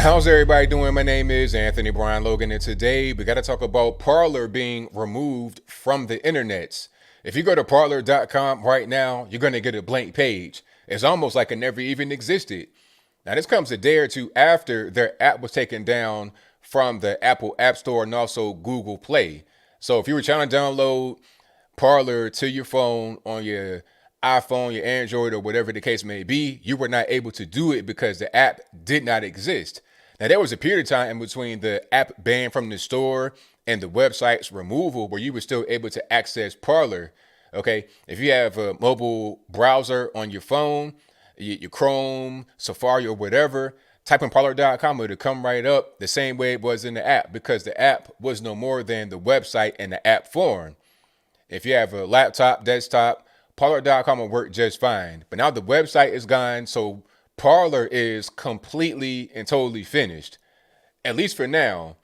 How's everybody doing? My name is Anthony Brian Logan, and today we got to talk about Parler being removed from the internets. If you go to parler.com right now, you're going to get a blank page. It's almost like it never even existed. Now, this comes a day or two after their app was taken down from the Apple App Store and also Google Play. So, if you were trying to download Parler to your phone on your iPhone, your Android, or whatever the case may be, you were not able to do it because the app did not exist. Now, there was a period of time in between the app ban from the store and the website's removal where you were still able to access Parler. Okay, if you have a mobile browser on your phone, your Chrome, Safari, or whatever, type in parler.com, it'll come right up the same way it was in the app because the app was no more than the website in the app form. If you have a laptop, desktop, parler.com will work just fine. But now the website is gone, so Parler is completely and totally finished, at least for now.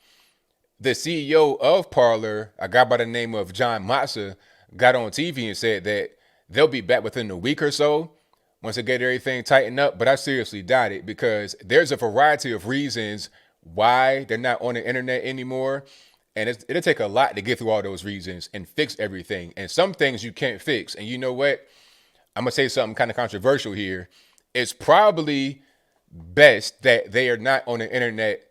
The CEO of Parler, a guy by the name of John Matza, got on TV and said that they'll be back within a week or so once they get everything tightened up. But I seriously doubt it because there's a variety of reasons why they're not on the internet anymore. And it'll take a lot to get through all those reasons and fix everything. And some things you can't fix. And you know what? I'm going to say something kind of controversial here. It's probably best that they are not on the internet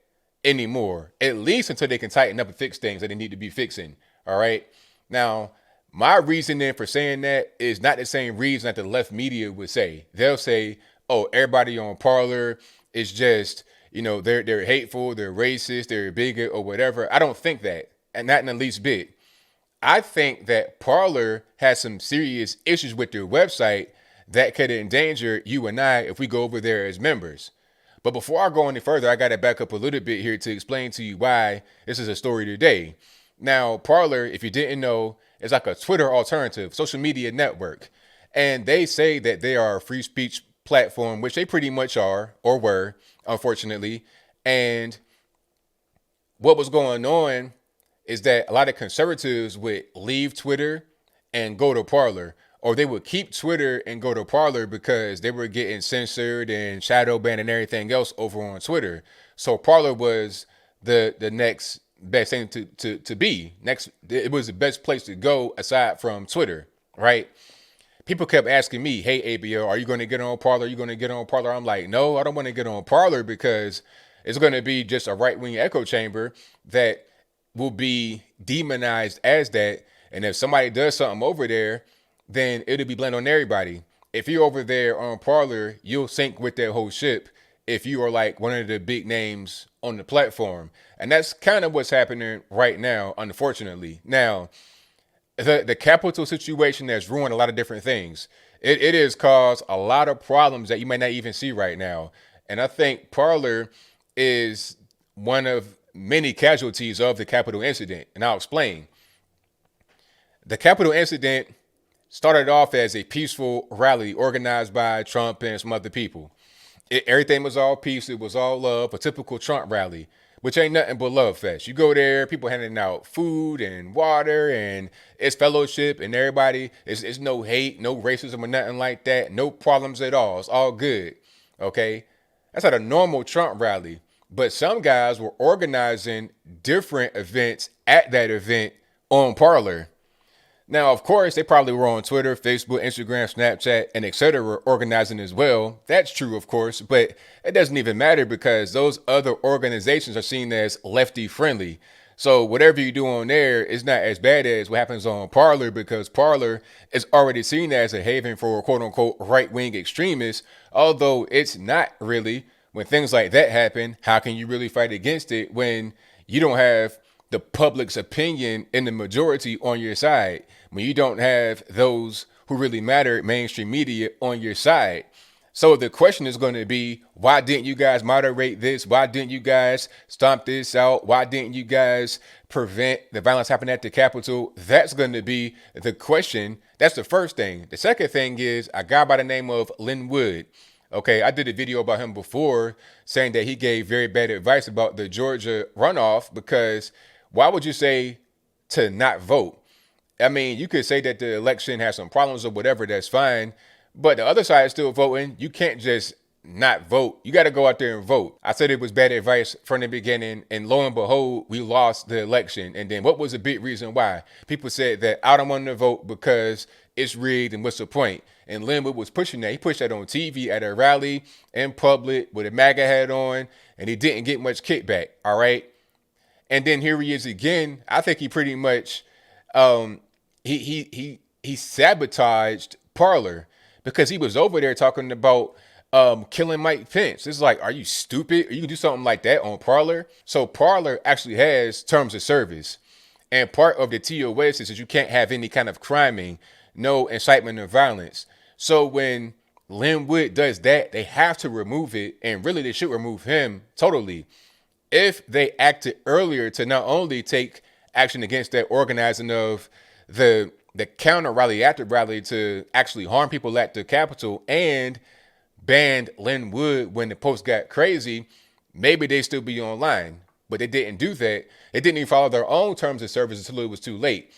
anymore, at least until they can tighten up and fix things that they need to be fixing. All right. Now, my reasoning for saying that is not the same reason that the left media would say. They'll say, oh, everybody on Parler is just, they're hateful, they're racist, they're bigot or whatever. I don't think that, and not in the least bit. I think that Parler has some serious issues with their website that could endanger you and I if we go over there as members. But before I go any further, I got to back up a little bit here to explain to you why this is a story today. Now, Parler, if you didn't know, is like a Twitter alternative, social media network. And they say that they are a free speech platform, which they pretty much are or were, unfortunately. And what was going on is that a lot of conservatives would leave Twitter and go to Parler, or they would keep Twitter and go to Parler because they were getting censored and shadow banned and everything else over on Twitter. So Parler was the next best thing to be. Next, it was the best place to go aside from Twitter, right? People kept asking me, hey, ABL, are you going to get on Parler? Are you going to get on Parler? I'm like, no, I don't want to get on Parler because it's going to be just a right-wing echo chamber that will be demonized as that. And if somebody does something over there, then it'll be blamed on everybody. If you're over there on Parler, you'll sink with that whole ship if you are like one of the big names on the platform. And that's kind of what's happening right now, unfortunately. Now, the capital situation has ruined a lot of different things. It has caused a lot of problems that you might not even see right now. And I think Parler is one of many casualties of the Capitol incident. And I'll explain. The Capitol incident started off as a peaceful rally organized by Trump and some other people. Everything was all peace. It was all love, a typical Trump rally, which ain't nothing but love fest. You go there, people handing out food and water, and it's fellowship, and everybody, it's no hate, no racism or nothing like that. No problems at all. It's all good. Okay? That's not a normal Trump rally. But some guys were organizing different events at that event on Parler. Now, of course, they probably were on Twitter, Facebook, Instagram, Snapchat, and etc. organizing as well. That's true, of course, but it doesn't even matter because those other organizations are seen as lefty friendly. So whatever you do on there is not as bad as what happens on Parler because Parler is already seen as a haven for quote unquote right-wing extremists, although it's not really. When things like that happen, how can you really fight against it when you don't have the public's opinion in the majority on your side, when you don't have those who really matter, mainstream media, on your side? So the question is going to be, why didn't you guys moderate this? Why didn't you guys stomp this out? Why didn't you guys prevent the violence happening at the Capitol? That's going to be the question. That's the first thing. The second thing is a guy by the name of Lin Wood. Okay, I did a video about him before saying that he gave very bad advice about the Georgia runoff because why would you say to not vote? I mean, you could say that the election has some problems or whatever, that's fine. But the other side is still voting. You can't just not vote. You got to go out there and vote. I said it was bad advice from the beginning, and lo and behold, we lost the election. And then what was a big reason why? People said that I don't want to vote because it's rigged, and what's the point? And Lin Wood was pushing that. He pushed that on TV at a rally in public with a MAGA hat on, and he didn't get much kickback. All right. And then here he is again. I think he pretty much um, he sabotaged Parler because he was over there talking about killing Mike Pence. It's like, are you stupid? You can do something like that on Parler? So Parler actually has terms of service. And part of the TOS is that you can't have any kind of criming, no incitement of violence. So when Lin Wood does that, they have to remove it. And really, they should remove him totally. If they acted earlier to not only take action against that organizing of the counter rally after rally to actually harm people at the Capitol and banned Lin Wood when the post got crazy, maybe they still be online. But they didn't do that. They didn't even follow their own terms of service until it was too late.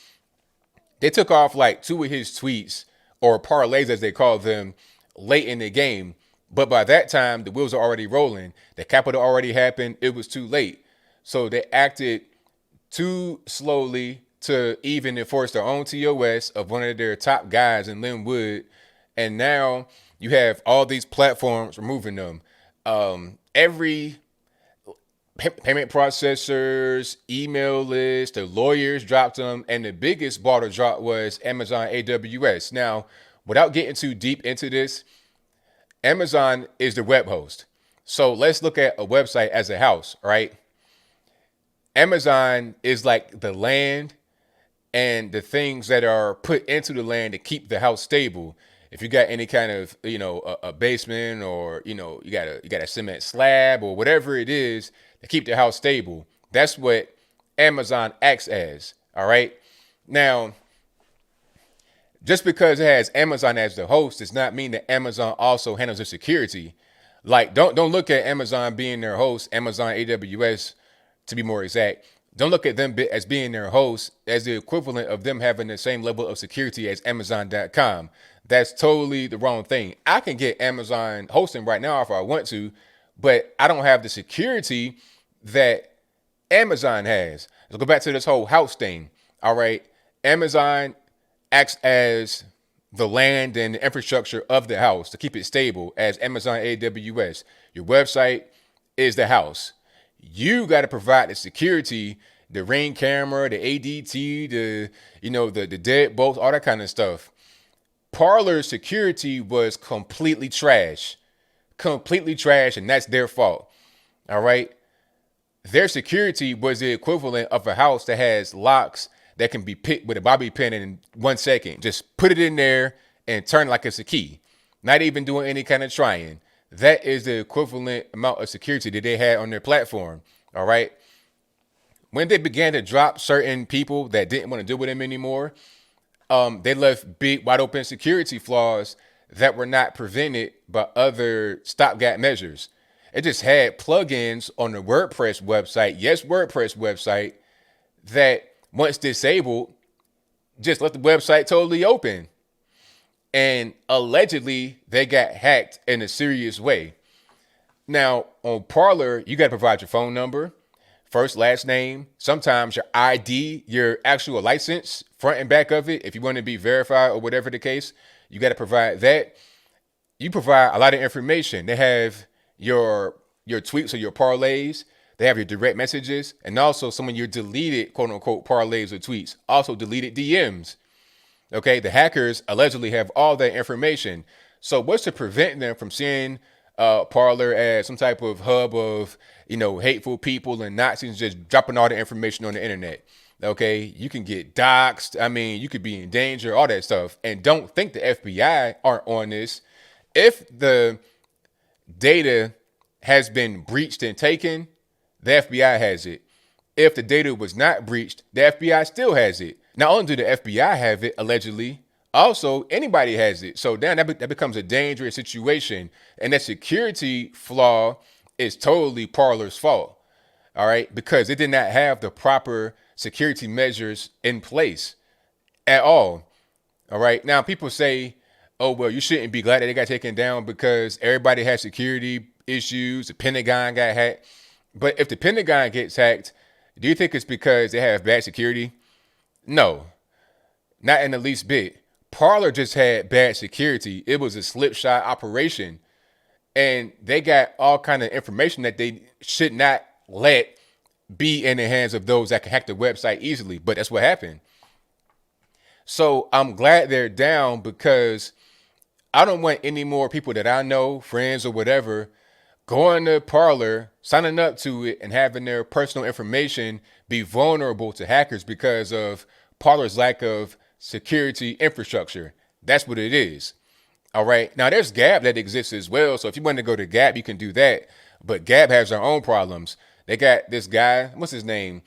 They took off like two of his tweets, or parlays as they call them, late in the game. But by that time, the wheels are already rolling. The Capitol already happened. It was too late. So they acted too slowly to even enforce their own TOS of one of their top guys in Lin Wood. And now you have all these platforms removing them. Every payment processors, email lists, the lawyers dropped them. And the biggest ball to drop was Amazon AWS. Now, without getting too deep into this, Amazon is the web host. So let's look at a website as a house, right? Amazon is like the land and the things that are put into the land to keep the house stable. If you got any kind of, a basement, or, you got a cement slab or whatever it is to keep the house stable, that's what Amazon acts as. All right. Now, just because it has Amazon as the host does not mean that Amazon also handles the security. Like, don't look at Amazon being their host, Amazon AWS to be more exact. Don't look at them as being their host as the equivalent of them having the same level of security as Amazon.com. That's totally the wrong thing. I can get Amazon hosting right now if I want to, but I don't have the security that Amazon has. Let's go back to this whole house thing. All right. Amazon acts as the land and the infrastructure of the house to keep it stable as Amazon AWS. Your website is the house. You got to provide the security, the Ring camera, the ADT, the deadbolts, all that kind of stuff. Parler's security was completely trash, and that's their fault. All right. Their security was the equivalent of a house that has locks that can be picked with a bobby pin in 1 second. Just put it in there and turn it like it's a key. Not even doing any kind of trying. That is the equivalent amount of security that they had on their platform. All right. When they began to drop certain people that didn't want to deal with them anymore, they left big, wide open security flaws that were not prevented by other stopgap measures. It just had plugins on the WordPress website, WordPress website, that once disabled, just left the website totally open. And allegedly, they got hacked in a serious way. Now, on Parler, you got to provide your phone number, first, last name, sometimes your ID, your actual license, front and back of it. If you want to be verified or whatever the case, you got to provide that. You provide a lot of information. They have your tweets or your parlays. They have your direct messages, and also some of your deleted, quote unquote, parlays or tweets, also deleted DMs. Okay, the hackers allegedly have all that information. So what's to prevent them from seeing Parler as some type of hub of, hateful people and Nazis just dropping all the information on the internet? Okay, you can get doxxed. I mean, you could be in danger, all that stuff. And don't think the FBI aren't on this. If the data has been breached and taken, the FBI has it. If the data was not breached, the FBI still has it. Not only do the FBI have it, allegedly, also anybody has it. So then that becomes a dangerous situation. And that security flaw is totally Parler's fault. All right. Because it did not have the proper security measures in place at all. All right. Now, people say, oh, well, you shouldn't be glad that they got taken down because everybody had security issues. The Pentagon got hacked. But if the Pentagon gets hacked, do you think it's because they have bad security? No, not in the least bit. Parler just had bad security. It was a slipshod operation. And they got all kind of information that they should not let be in the hands of those that can hack the website easily. But that's what happened. So I'm glad they're down because I don't want any more people that I know, friends or whatever, going to Parler, signing up to it, and having their personal information be vulnerable to hackers because of Parler's lack of security infrastructure. That's what it is. All right. Now there's Gab that exists as well. So if you want to go to Gab, you can do that. But Gab has their own problems. They got this guy, what's his name?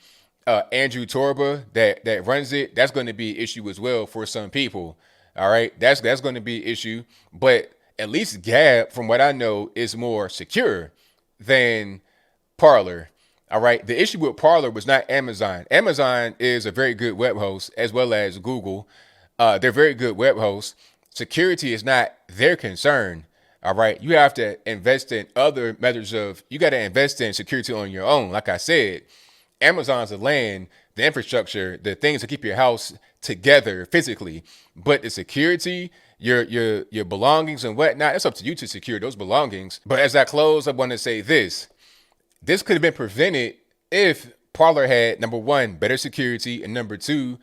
Andrew Torba that runs it. That's going to be an issue as well for some people. All right. That's going to be an issue. But at least Gab, from what I know, is more secure than Parler. All right. The issue with Parler was not Amazon. Amazon is a very good web host, as well as Google. They're very good web hosts. Security is not their concern. All right. You have to invest in other methods you got to invest in security on your own. Like I said, Amazon's the land, the infrastructure, the things to keep your house together physically. But the security, your belongings and whatnot, it's up to you to secure those belongings. But as I close, I want to say this. This could have been prevented if Parler had, number one, better security, and number two,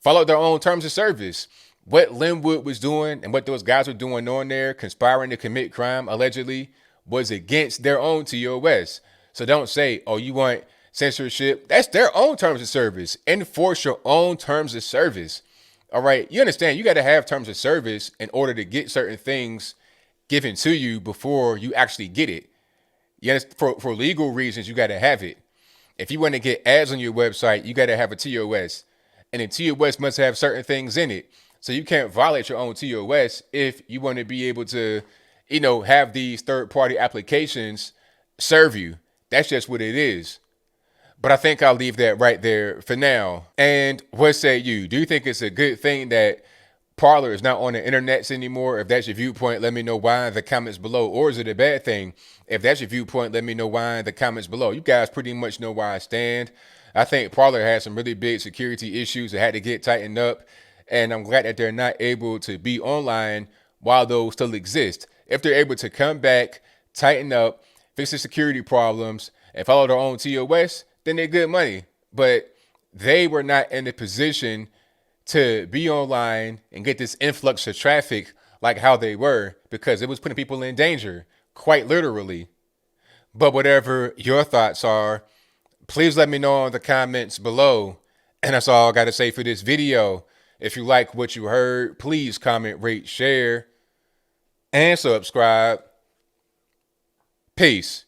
followed their own terms of service. What Lin Wood was doing and what those guys were doing on there, conspiring to commit crime, allegedly, was against their own TOS. So don't say, oh, you want censorship. That's their own terms of service. Enforce your own terms of service. All right. You understand, you got to have terms of service in order to get certain things given to you before you actually get it. Yes, for legal reasons, you got to have it. If you want to get ads on your website, you got to have a TOS. And the TOS must have certain things in it. So you can't violate your own TOS if you want to be able to, have these third-party applications serve you. That's just what it is. But I think I'll leave that right there for now. And what say you? Do you think it's a good thing that Parler is not on the internets anymore? If that's your viewpoint, let me know why in the comments below. Or is it a bad thing? If that's your viewpoint, let me know why in the comments below. You guys pretty much know where I stand. I think Parler has some really big security issues that had to get tightened up. And I'm glad that they're not able to be online while those still exist. If they're able to come back, tighten up, fix the security problems, and follow their own TOS, then they're good money. But they were not in a position to be online and get this influx of traffic like how they were, because it was putting people in danger, quite literally. But whatever your thoughts are, please let me know in the comments below. And that's all I got to say for this video. If you like what you heard, please comment, rate, share, and subscribe. Peace.